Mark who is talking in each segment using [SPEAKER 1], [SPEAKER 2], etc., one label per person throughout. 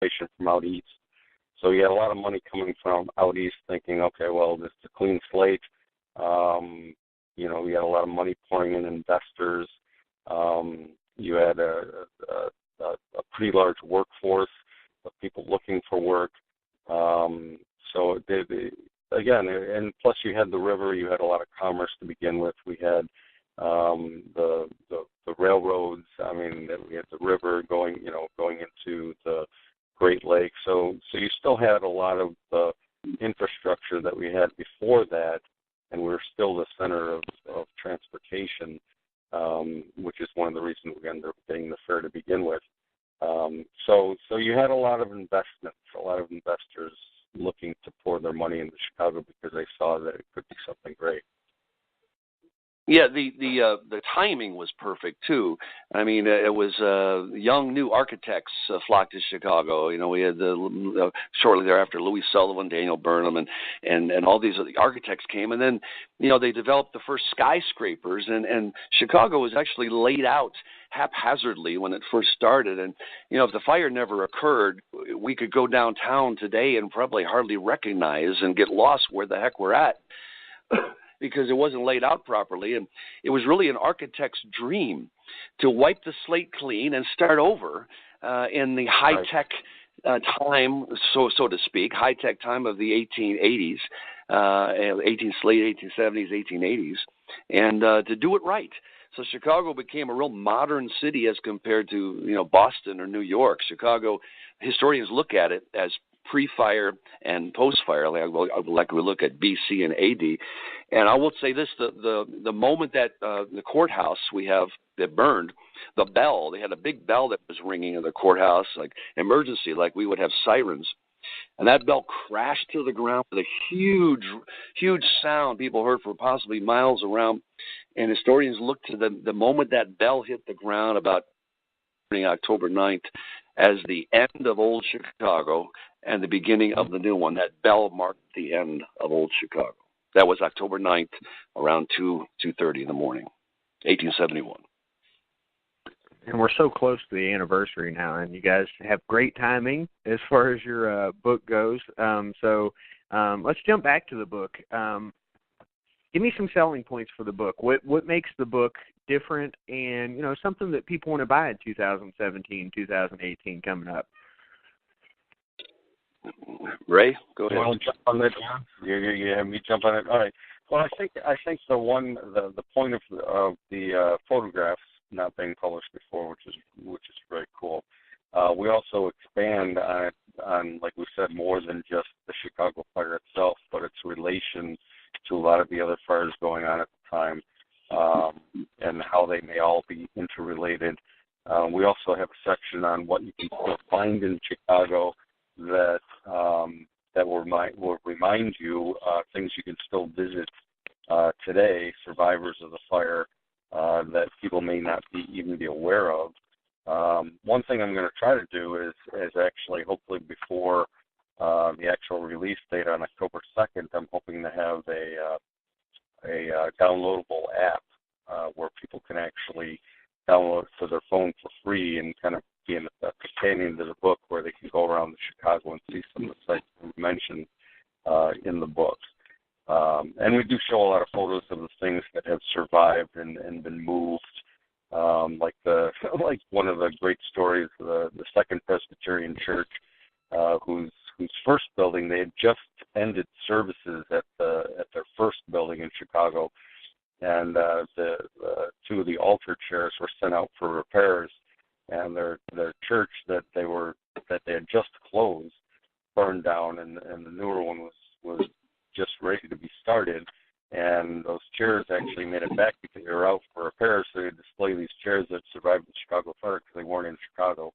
[SPEAKER 1] population from out east. So you had a lot of money coming from out east thinking, okay, well, this is a clean slate. You had a lot of money pouring in investors. You had a pretty large workforce of people looking for work. So again, and plus you had the river, you had a lot of commerce to begin with. We had the railroads. I mean, we had the river going into the Great Lakes. So you still had a lot of the infrastructure that we had before that, and we're still the center of transportation, which is one of the reasons we ended up getting the fair to begin with. So you had a lot of investments, a lot of investors looking to pour their money into Chicago because they saw that it could be something great.
[SPEAKER 2] Yeah, the timing was perfect too. I mean, it was young new architects flocked to Chicago. We had shortly thereafter Louis Sullivan, Daniel Burnham, and all these other architects came, and then they developed the first skyscrapers, and Chicago was actually laid out haphazardly when it first started. And if the fire never occurred, we could go downtown today and probably hardly recognize and get lost where the heck we're at. Because it wasn't laid out properly, and it was really an architect's dream to wipe the slate clean and start over in the high-tech time, so to speak, high-tech time of the 1880s, late 1870s, 1880s, and to do it right. So Chicago became a real modern city as compared to Boston or New York. Chicago, historians look at it as pre-fire and post-fire, like we look at BC and AD. And I will say this, the moment that the courthouse that burned, the bell, they had a big bell that was ringing in the courthouse, like emergency, like we would have sirens. And that bell crashed to the ground with a huge, huge sound people heard for possibly miles around. And historians look to the moment that bell hit the ground about October 9th as the end of Old Chicago and the beginning of the new one. That bell marked the end of Old Chicago. That was October 9th, around 2:30 in the morning, 1871.
[SPEAKER 3] And we're so close to the anniversary now, and you guys have great timing as far as your book goes. So let's jump back to the book. Give me some selling points for the book. What makes the book different and, something that people want to buy in 2017, 2018 coming up?
[SPEAKER 2] Ray, go ahead.
[SPEAKER 1] You want to jump on that, John? You have me jump on it? All right. Well, I think the point of the photographs not being published before, which is very cool. We also expand on, like we said, more than just the Chicago fire itself, but its relation to a lot of the other fires going on at the time, and how they may all be interrelated. We also have a section on what you can still find in Chicago that will remind you things you can still visit today, survivors of the fire, that people may not even be aware of. One thing I'm going to try to do is actually, hopefully before the actual release date on October 2nd, I'm hoping to have a downloadable app where people can actually download it to their phone for free and kind of be a companion to the book where they can go around Chicago and see some of the sites we mentioned in the book. And we do show a lot of photos of the things that have survived and been moved. Like one of the great stories, the Second Presbyterian Church, whose first building, they had just ended services at their first building in Chicago, and the two of the altar chairs were sent out for repairs, and their church that they had just closed burned down, and the newer one was just ready to be started. And those chairs actually made it back because they were out for repairs, so they display these chairs that survived the Chicago fire because they weren't in Chicago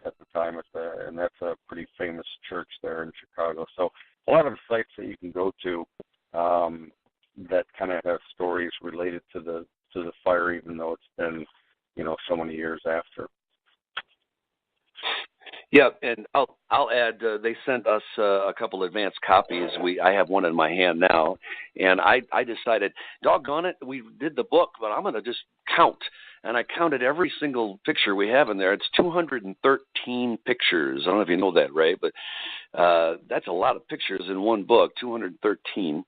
[SPEAKER 1] at the time, and that's a pretty famous church there in Chicago. So a lot of the sites that you can go to that kind of have stories related to the fire, even though it's been so many years after.
[SPEAKER 2] Yeah, and I'll add. They sent us a couple advanced copies. I have one in my hand now, and I decided, doggone it, we did the book, but I'm going to just count. and I counted every single picture we have in there. It's 213 pictures. I don't know if you know that, Ray, but that's a lot of pictures in one book, 213.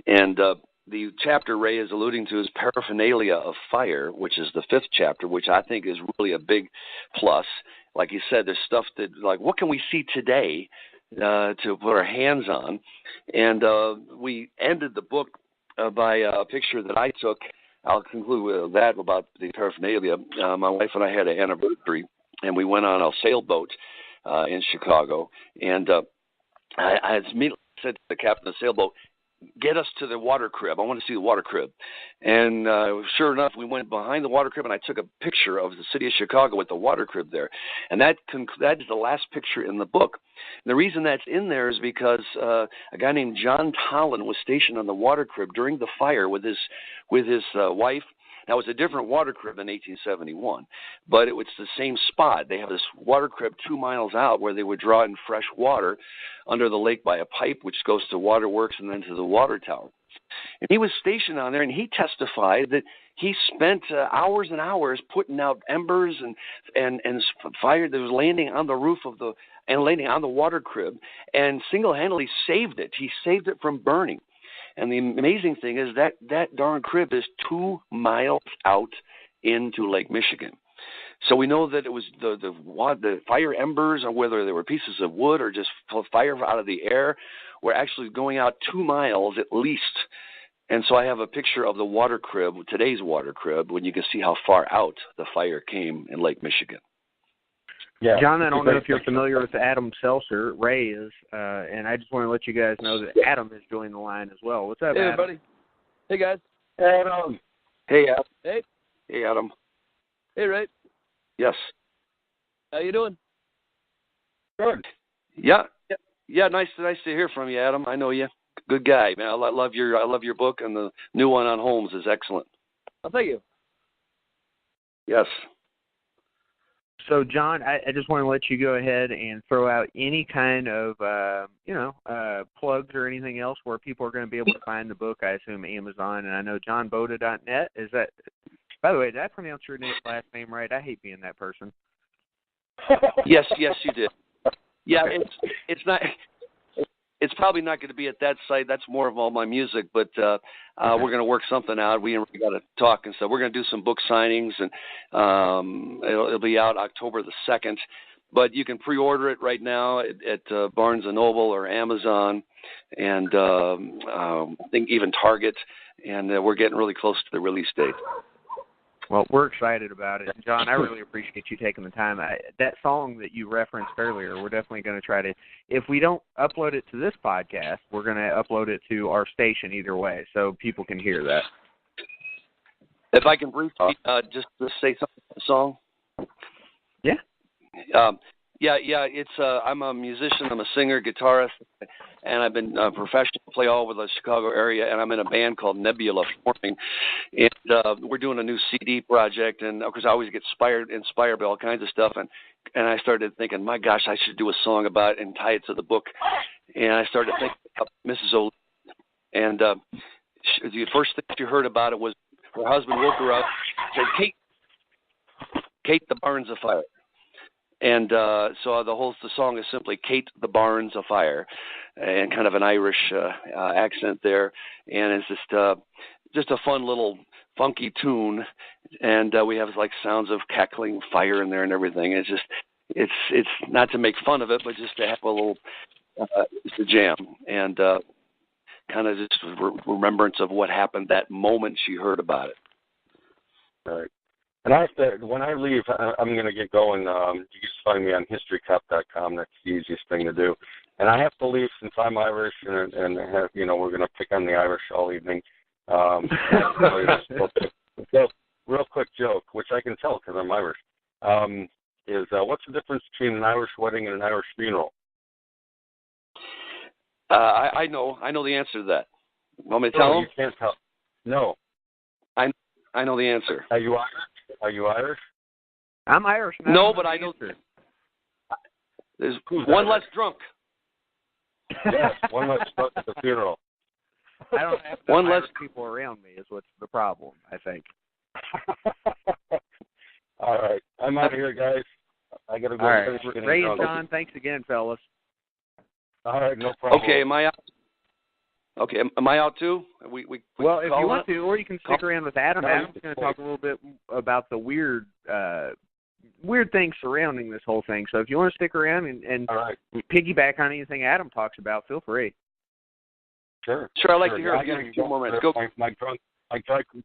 [SPEAKER 2] And the chapter Ray is alluding to is Paraphernalia of Fire, which is the 5th chapter, which I think is really a big plus. Like you said, there's stuff that, like, what can we see today to put our hands on? And we ended the book by a picture that I took. I'll conclude with that about the paraphernalia. My wife and I had an anniversary, and we went on a sailboat in Chicago. And I immediately said to the captain of the sailboat, get us to the water crib. I want to see the water crib. And sure enough, we went behind the water crib, and I took a picture of the city of Chicago with the water crib there. And that is the last picture in the book. And the reason that's in there is because a guy named John Tollin was stationed on the water crib during the fire with his wife. Now, it was a different water crib in 1871, but it was the same spot. They have this water crib 2 miles out where they would draw in fresh water under the lake by a pipe, which goes to waterworks and then to the water tower. And he was stationed on there, and he testified that he spent hours and hours putting out embers and fire that was landing on the roof of and landing on the water crib, and single-handedly saved it. He saved it from burning. And the amazing thing is that darn crib is 2 miles out into Lake Michigan. So we know that it was the fire embers, or whether they were pieces of wood or just fire out of the air, were actually going out 2 miles at least. And so I have a picture of the water crib, today's water crib, when you can see how far out the fire came in Lake Michigan.
[SPEAKER 3] Yeah. John, I don't know if you're familiar with Adam Seltzer. Ray is, and I just want to let you guys know that Adam has joined the line as well. What's up,
[SPEAKER 4] hey,
[SPEAKER 3] Adam?
[SPEAKER 4] Everybody. Hey, guys.
[SPEAKER 1] Hey, Adam.
[SPEAKER 2] Hey, Adam.
[SPEAKER 4] Hey.
[SPEAKER 2] Hey, Adam.
[SPEAKER 4] Hey, Ray.
[SPEAKER 2] Yes.
[SPEAKER 4] How you doing?
[SPEAKER 1] Good.
[SPEAKER 2] Yeah. Nice to hear from you, Adam. I know you. Good guy, man. I love your book, and the new one on Holmes is excellent.
[SPEAKER 4] Oh, thank you.
[SPEAKER 2] Yes.
[SPEAKER 3] So, John, I just want to let you go ahead and throw out any kind of, plugs or anything else where people are going to be able to find the book. I assume Amazon, and I know johnboda.net. Is that? By the way, did I pronounce your last name right? I hate being that person.
[SPEAKER 2] Yes, you did. Yeah,
[SPEAKER 3] okay.
[SPEAKER 2] It's not. It's probably not going to be at that site. That's more of all my music, but we're going to work something out. We got to talk and stuff. We're going to do some book signings, and it'll be out October the 2nd. But you can pre-order it right now at Barnes & Noble or Amazon, and I think even Target. And we're getting really close to the release date.
[SPEAKER 3] Well, we're excited about it. John, I really appreciate you taking the time. That song that you referenced earlier, we're definitely going to try to, if we don't upload it to this podcast, we're going to upload it to our station either way so people can hear that.
[SPEAKER 2] If I can briefly just say something about the song.
[SPEAKER 3] Yeah.
[SPEAKER 2] It's I'm a musician, I'm a singer, guitarist, and I've been professional, play all over the Chicago area, and I'm in a band called Nebula Forming, and we're doing a new CD project, and of course I always get inspired by all kinds of stuff, and I started thinking, my gosh, I should do a song about it and tie it to the book, and I started thinking about Mrs. O'Leary, and the first thing she heard about it was her husband woke her up and said, Kate, the barn's afire. And so the song is simply Kate, the Barn's Afire, and kind of an Irish accent there. And it's just a fun little funky tune. And we have like sounds of cackling fire in there and everything. It's not to make fun of it, but just to have a little it's a jam and kind of just remembrance of what happened that moment she heard about it.
[SPEAKER 1] Right. And I have to, when I leave, I'm going to get going. You can just find me on historycup.com. That's the easiest thing to do. And I have to leave since I'm Irish, and have, we're going to pick on the Irish all evening. So, real quick joke, which I can tell because I'm Irish, is what's the difference between an Irish wedding and an Irish funeral?
[SPEAKER 2] I know the answer to that. Want me to tell him?
[SPEAKER 1] You can't tell. No.
[SPEAKER 2] I know the answer.
[SPEAKER 1] Are you Irish?
[SPEAKER 3] I'm Irish.
[SPEAKER 2] No, but I know. There's one less drunk.
[SPEAKER 1] Yes, one less drunk at the funeral.
[SPEAKER 3] I don't have one less people around me is what's the problem, I think.
[SPEAKER 1] All right. I'm out of here, guys. I got to go.
[SPEAKER 3] All right.
[SPEAKER 1] Finish getting
[SPEAKER 3] Ray and
[SPEAKER 1] drunk.
[SPEAKER 3] John, thanks again, fellas.
[SPEAKER 1] All right, no problem.
[SPEAKER 2] Okay, am I out? Okay, am I out too? We
[SPEAKER 3] Well, if
[SPEAKER 2] call
[SPEAKER 3] you
[SPEAKER 2] it?
[SPEAKER 3] want to, or you can stick around with Adam.
[SPEAKER 1] No,
[SPEAKER 3] Adam's going to talk a little bit about the weird things surrounding this whole thing. So if you want to stick around and
[SPEAKER 1] All right.
[SPEAKER 3] piggyback on anything Adam talks about, feel free.
[SPEAKER 1] Sure.
[SPEAKER 2] Sure, I'd like to
[SPEAKER 1] Sure.
[SPEAKER 2] hear
[SPEAKER 1] I
[SPEAKER 2] a few
[SPEAKER 1] gotta
[SPEAKER 2] two more minutes. Go.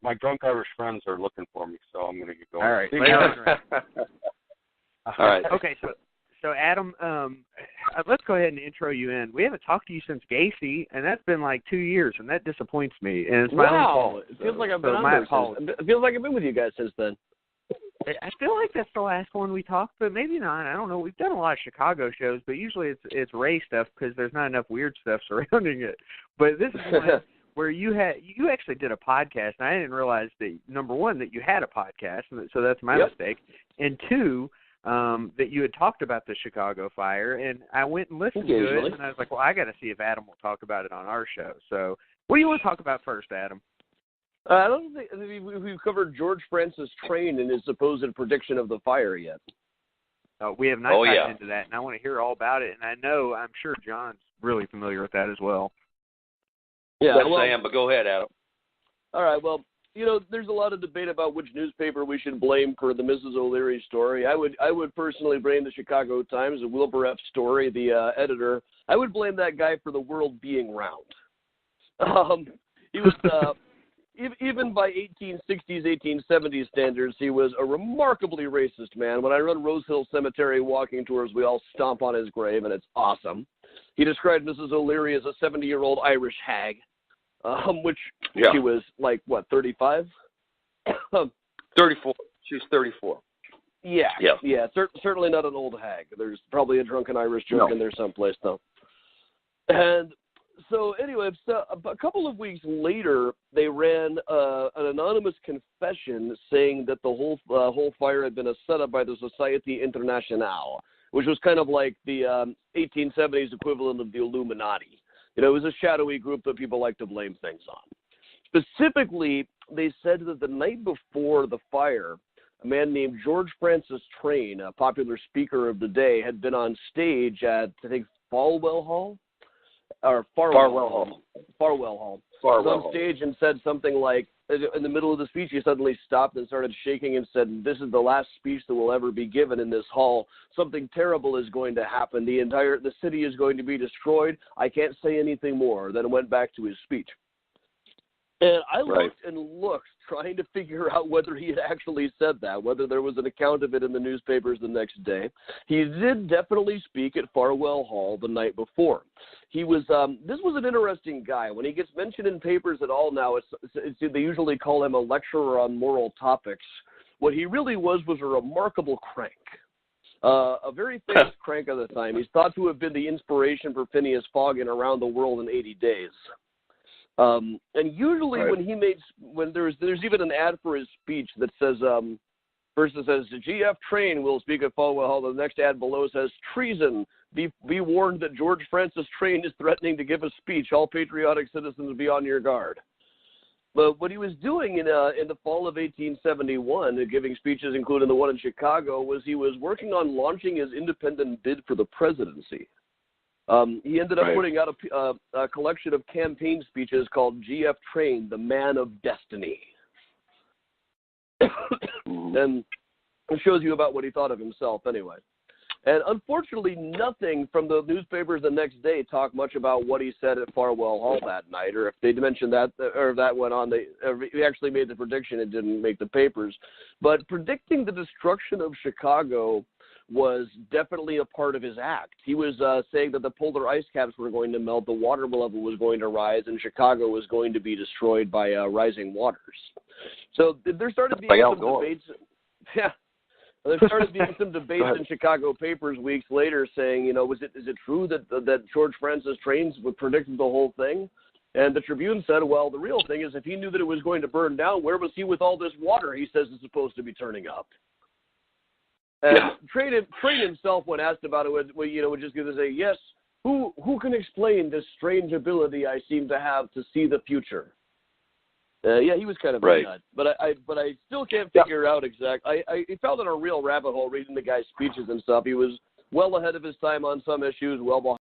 [SPEAKER 1] My drunk Irish friends are looking for me, so I'm going to get going.
[SPEAKER 3] All right.
[SPEAKER 1] See you
[SPEAKER 3] later
[SPEAKER 1] guys.
[SPEAKER 3] on.
[SPEAKER 2] All right.
[SPEAKER 3] Okay, so Adam, let's go ahead and intro you in. We haven't talked to you since Gacy, and that's been like 2 years, and that disappoints me. And it's my own
[SPEAKER 4] Wow.
[SPEAKER 3] fault.
[SPEAKER 4] It feels like I've been
[SPEAKER 3] so
[SPEAKER 4] on
[SPEAKER 3] my
[SPEAKER 4] there
[SPEAKER 3] apologies.
[SPEAKER 4] since. It feels like I've been with you guys since then.
[SPEAKER 3] I feel like that's the last one we talked, but maybe not. I don't know. We've done a lot of Chicago shows, but usually it's Ray stuff because there's not enough weird stuff surrounding it. But this is one where you actually did a podcast, and I didn't realize that, number one, that you had a podcast, so that's my mistake, and two, that you had talked about the Chicago fire, and I went and listened to it, and I was like, well, I got to see if Adam will talk about it on our show. So what do you want to talk about first, Adam?
[SPEAKER 4] I don't think we've covered George Francis Train and his supposed prediction of the fire yet.
[SPEAKER 3] We have not gotten into that, and I want to hear all about it. And I'm sure John's really familiar with that as well.
[SPEAKER 4] Yeah,
[SPEAKER 2] Yes, I am, but go ahead, Adam.
[SPEAKER 4] All right, well, there's a lot of debate about which newspaper we should blame for the Mrs. O'Leary story. I would personally blame the Chicago Times, the Wilbur F. Story, the editor. I would blame that guy for the world being round. He was... Even by 1860s, 1870s standards, he was a remarkably racist man. When I run Rose Hill Cemetery walking tours, we all stomp on his grave, and it's awesome. He described Mrs. O'Leary as a 70-year-old Irish hag, which she was, 35?
[SPEAKER 2] 34. She's 34.
[SPEAKER 4] Yeah. Certainly not an old hag. There's probably a drunken Irish joke in there someplace, though. And... so anyway, a couple of weeks later, they ran an anonymous confession saying that the whole fire had been a setup by the Société Internationale, which was kind of like the 1870s equivalent of the Illuminati. It was a shadowy group that people like to blame things on. Specifically, they said that the night before the fire, a man named George Francis Train, a popular speaker of the day, had been on stage at, I think, Farwell Hall. Farwell Hall. Was on stage and said something like, in the middle of the speech, he suddenly stopped and started shaking and said, "This is the last speech that will ever be given in this hall. Something terrible is going to happen. The city is going to be destroyed. I can't say anything more." Then went back to his speech. And I looked and looked, trying to figure out whether he had actually said that, whether there was an account of it in the newspapers the next day. He did definitely speak at Farwell Hall the night before. He was, this was an interesting guy. When he gets mentioned in papers at all now, they usually call him a lecturer on moral topics. What he really was a remarkable crank. A very famous crank of the time. He's thought to have been the inspiration for Phineas Fogg in Around the World in 80 Days. And usually when there's even an ad for his speech that says, first it says, G.F. Train will speak at Farwell Hall. The next ad below says, treason. Be warned that George Francis Train is threatening to give a speech. All patriotic citizens be on your guard. But what he was doing in the fall of 1871, giving speeches, including the one in Chicago, was he was working on launching his independent bid for the presidency. He ended up putting out a collection of campaign speeches called G.F. Train, the Man of Destiny. And it shows you about what he thought of himself anyway. And unfortunately, nothing from the newspapers the next day talked much about what he said at Farwell Hall that night, or if they mentioned that, or if that went on, he actually made the prediction. It didn't make the papers. But predicting the destruction of Chicago was definitely a part of his act. He was saying that the polar ice caps were going to melt, the water level was going to rise, and Chicago was going to be destroyed by rising waters. So there started being some debates. Yeah. There started being some debates in Chicago papers weeks later saying, is it true that George Francis Train predicted the whole thing? And the Tribune said, well, the real thing is if he knew that it was going to burn down, where was he with all this water he says is supposed to be turning up? And Train himself, when asked about it, would just going to say, yes, who can explain this strange ability I seem to have to see the future? Yeah, he was kind of
[SPEAKER 2] right.
[SPEAKER 4] a nut, but I still can't figure out exactly. I fell in a real rabbit hole reading the guy's speeches and stuff. He was well ahead of his time on some issues, well behind